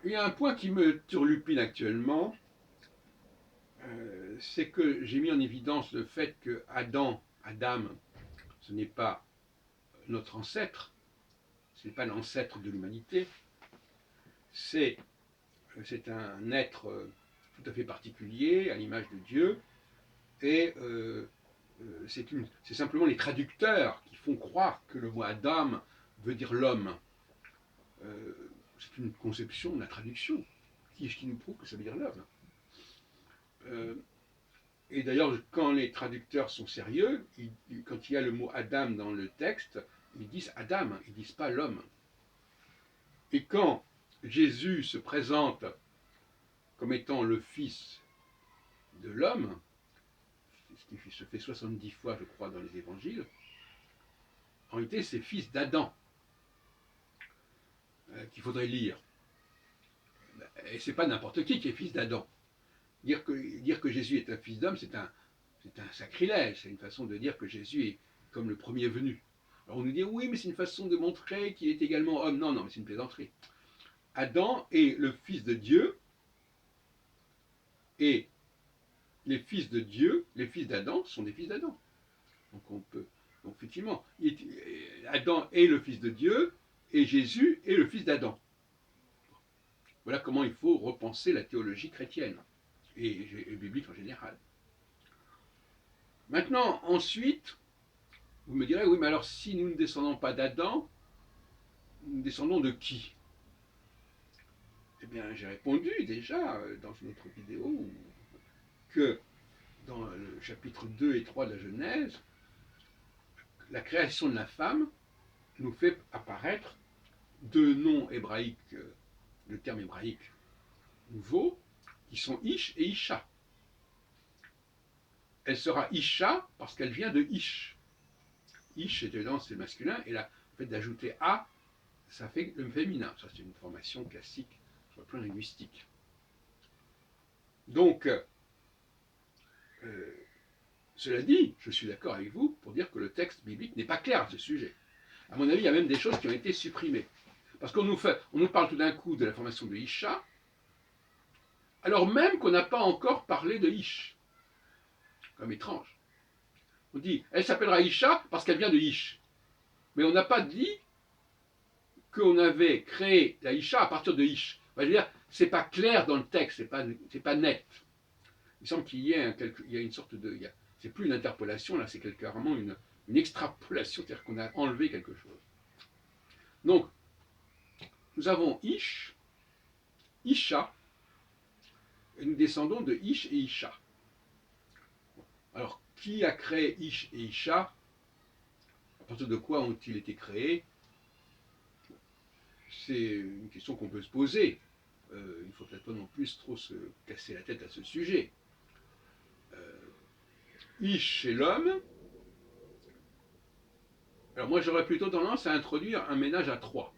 Il y a un point qui me turlupine actuellement, c'est que j'ai mis en évidence le fait que Adam, ce n'est pas notre ancêtre, ce n'est pas l'ancêtre de l'humanité, c'est un être tout à fait particulier, à l'image de Dieu, et c'est simplement les traducteurs qui font croire que le mot Adam veut dire l'homme. C'est une conception de la traduction. Qui est-ce qui nous prouve que ça veut dire l'homme? Et d'ailleurs, quand les traducteurs sont sérieux, quand il y a le mot Adam dans le texte, ils disent Adam, ils ne disent pas l'homme. Et quand Jésus se présente comme étant le fils de l'homme, ce qui se fait 70 fois, je crois, dans les évangiles, en réalité, c'est fils d'Adam qu'il faudrait lire. Et c'est pas n'importe qui est fils d'Adam. Dire que Jésus est un fils d'homme, c'est un sacrilège. C'est une façon de dire que Jésus est comme le premier venu. Alors on nous dit oui, mais c'est une façon de montrer qu'il est également homme. Non, non, mais c'est une plaisanterie. Adam est le fils de Dieu, et les fils de Dieu, les fils d'Adam, sont des fils d'Adam. Donc effectivement, Adam est le fils de Dieu, et Jésus est le fils d'Adam. Voilà comment il faut repenser la théologie chrétienne et biblique en général. Maintenant, ensuite, vous me direz, oui, mais alors si nous ne descendons pas d'Adam, nous descendons de qui? Eh bien, j'ai répondu déjà dans une autre vidéo que dans le chapitre 2 et 3 de la Genèse, la création de la femme nous fait apparaître deux noms hébraïques, le terme hébraïque nouveau, qui sont Ish et Isha. Elle sera Isha parce qu'elle vient de Ish. Ish, c'est masculin, et là, le fait d'ajouter A, ça fait le féminin. Ça, c'est une formation classique sur le plan linguistique. Donc, cela dit, je suis d'accord avec vous pour dire que le texte biblique n'est pas clair à ce sujet. À mon avis, il y a même des choses qui ont été supprimées. Parce qu'on nous parle tout d'un coup de la formation de Isha, alors même qu'on n'a pas encore parlé de Ish. Comme étrange. On dit, elle s'appellera Isha parce qu'elle vient de Ish. Mais on n'a pas dit qu'on avait créé la Isha à partir de Ish. Je veux dire, c'est pas clair dans le texte, c'est pas net. Il semble qu'il y ait une sorte de... C'est plus une interpolation, là, c'est carrément une extrapolation, c'est-à-dire qu'on a enlevé quelque chose. Donc, nous avons Ish, Isha, et nous descendons de Ish et Isha. Alors, qui a créé Ish et Isha? À partir de quoi ont-ils été créés? C'est une question qu'on peut se poser. Il ne faut peut-être pas non plus trop se casser la tête à ce sujet. Ish, c'est l'homme. Alors moi, j'aurais plutôt tendance à introduire un ménage à trois.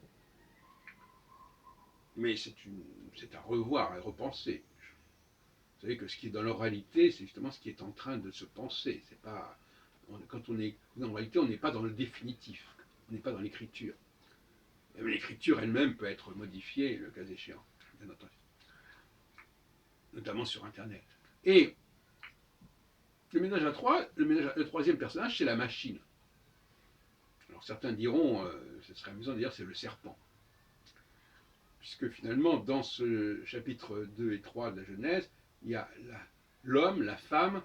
Mais c'est à revoir, à repenser. Vous savez que ce qui est dans l'oralité, c'est justement ce qui est en train de se penser. C'est pas, quand on est en réalité, on n'est pas dans le définitif. On n'est pas dans l'écriture. L'écriture elle-même peut être modifiée, le cas échéant, bien entendu. Notamment sur Internet. Et le ménage à trois, le troisième personnage, c'est la machine. Alors certains diront, ce serait amusant de dire c'est le serpent. Puisque finalement, dans ce chapitre 2 et 3 de la Genèse, il y a l'homme, la femme,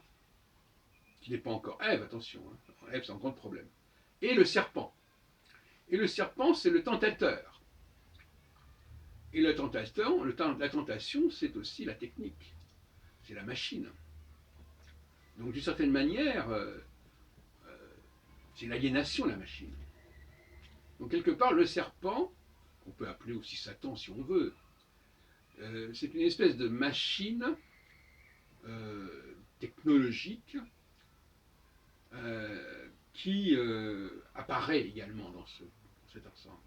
qui n'est pas encore Ève, attention, hein. Ève c'est encore le problème, et le serpent. Et le serpent, c'est le tentateur. Et la tentation, c'est aussi la technique, c'est la machine. Donc d'une certaine manière, c'est l'aliénation, la machine. Donc quelque part, le serpent, qu'on peut appeler aussi Satan si on veut, c'est une espèce de machine technologique qui apparaît également dans cet ensemble.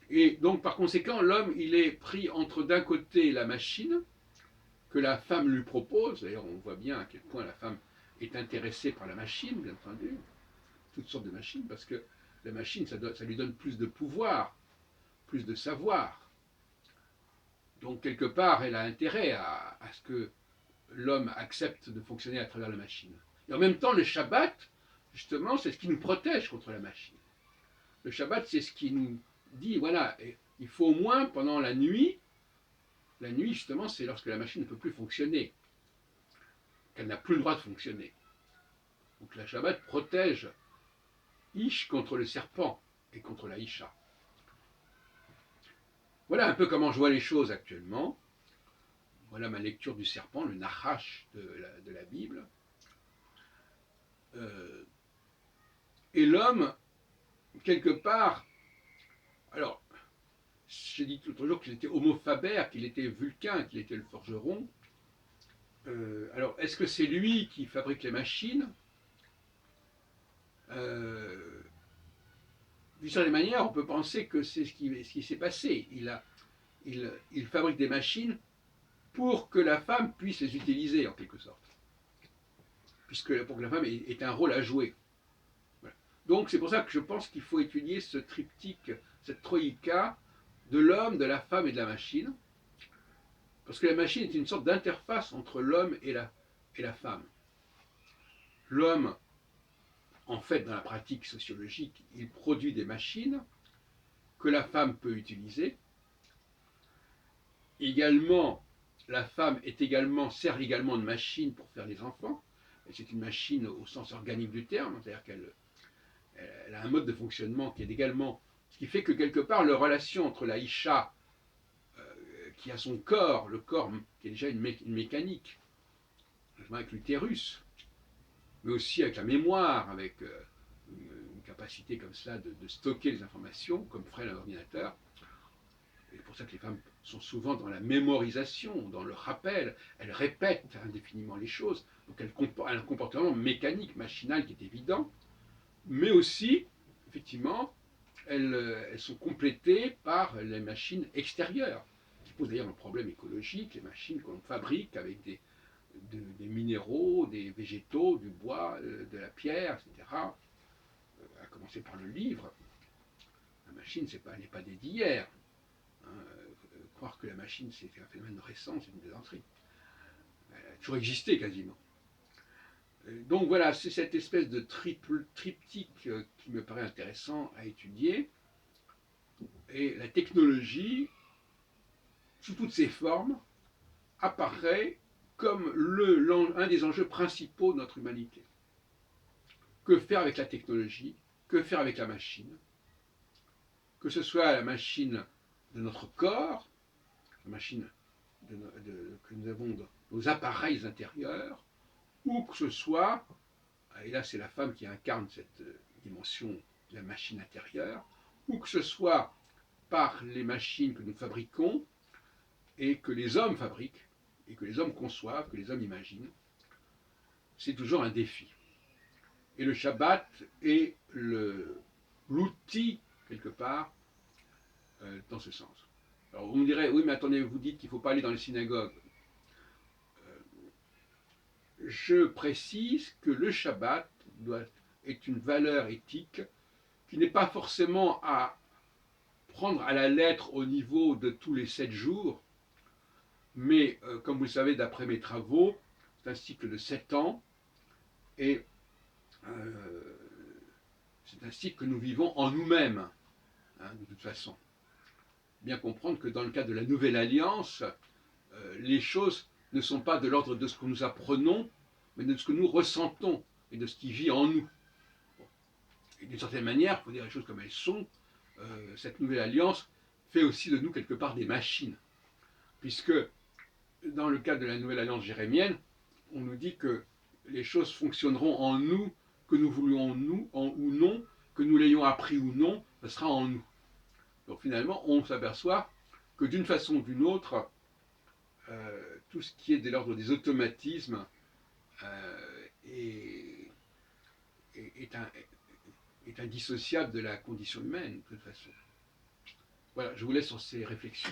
Et donc par conséquent, l'homme, il est pris entre d'un côté la machine, que la femme lui propose, d'ailleurs on voit bien à quel point la femme est intéressée par la machine, bien entendu, toutes sortes de machines, parce que la machine, ça lui donne plus de pouvoir plus de savoir. Donc quelque part, elle a intérêt à ce que l'homme accepte de fonctionner à travers la machine. Et en même temps, le Shabbat, justement, c'est ce qui nous protège contre la machine. Le Shabbat, c'est ce qui nous dit, voilà, il faut au moins pendant la nuit justement, c'est lorsque la machine ne peut plus fonctionner, qu'elle n'a plus le droit de fonctionner. Donc la Shabbat protège Ish contre le serpent et contre la Isha. Voilà un peu comment je vois les choses actuellement. Voilà ma lecture du serpent, le Nachash de la Bible. Et l'homme, quelque part, alors, j'ai dit l'autre jour qu'il était Homo Faber, qu'il était Vulcain, qu'il était le forgeron. Alors, est-ce que c'est lui qui fabrique les machines? D'une certaine manière, on peut penser que c'est ce qui s'est passé. Il fabrique des machines pour que la femme puisse les utiliser, en quelque sorte. Pour que la femme ait un rôle à jouer. Voilà. Donc, c'est pour ça que je pense qu'il faut étudier ce triptyque, cette troïka de l'homme, de la femme et de la machine. Parce que la machine est une sorte d'interface entre l'homme et la femme. L'homme, en fait, dans la pratique sociologique, il produit des machines que la femme peut utiliser. Également, la femme sert également de machine pour faire les enfants. C'est une machine au sens organique du terme, c'est-à-dire qu'elle a un mode de fonctionnement qui est également... Ce qui fait que quelque part, la relation entre la Isha, qui a son corps, le corps qui est déjà une mécanique, avec l'utérus, mais aussi avec la mémoire, avec une capacité comme ça de stocker les informations, comme ferait l'ordinateur. C'est pour ça que les femmes sont souvent dans la mémorisation, dans le rappel. Elles répètent indéfiniment les choses. Donc elles ont un comportement mécanique, machinal qui est évident. Mais aussi, effectivement, elles sont complétées par les machines extérieures, qui posent d'ailleurs un problème écologique, les machines que l'on fabrique avec des minéraux, des végétaux, du bois, de la pierre, etc. À commencer par le livre. La machine, elle n'est pas née d'hier. Croire que la machine, c'est un phénomène récent, c'est une plaisanterie. Elle a toujours existé quasiment. Donc voilà, c'est cette espèce de triptyque qui me paraît intéressant à étudier. Et la technologie, sous toutes ses formes, apparaît comme un des enjeux principaux de notre humanité. Que faire avec la technologie? Que faire avec la machine? Que ce soit la machine de notre corps, la machine que nous avons dans nos appareils intérieurs, ou que ce soit, et là c'est la femme qui incarne cette dimension de la machine intérieure, ou que ce soit par les machines que nous fabriquons et que les hommes fabriquent, et que les hommes conçoivent, que les hommes imaginent, c'est toujours un défi. Et le Shabbat est l'outil, quelque part, dans ce sens. Alors on me dirait, oui mais attendez, vous dites qu'il ne faut pas aller dans les synagogues. Je précise que le Shabbat est une valeur éthique qui n'est pas forcément à prendre à la lettre au niveau de tous les 7 jours, mais comme vous le savez d'après mes travaux, c'est un cycle de 7 ans, et c'est un cycle que nous vivons en nous-mêmes, de toute façon. Bien comprendre que dans le cas de la Nouvelle Alliance, les choses ne sont pas de l'ordre de ce que nous apprenons, mais de ce que nous ressentons et de ce qui vit en nous. Et d'une certaine manière, pour dire les choses comme elles sont, cette Nouvelle Alliance fait aussi de nous quelque part des machines. Puisque dans le cas de la Nouvelle Alliance jérémienne, on nous dit que les choses fonctionneront en nous, que nous voulions nous ou non, que nous l'ayons appris ou non, ce sera en nous. Donc finalement, on s'aperçoit que d'une façon ou d'une autre, tout ce qui est de l'ordre des automatismes est indissociable de la condition humaine, de toute façon. Voilà, je vous laisse sur ces réflexions.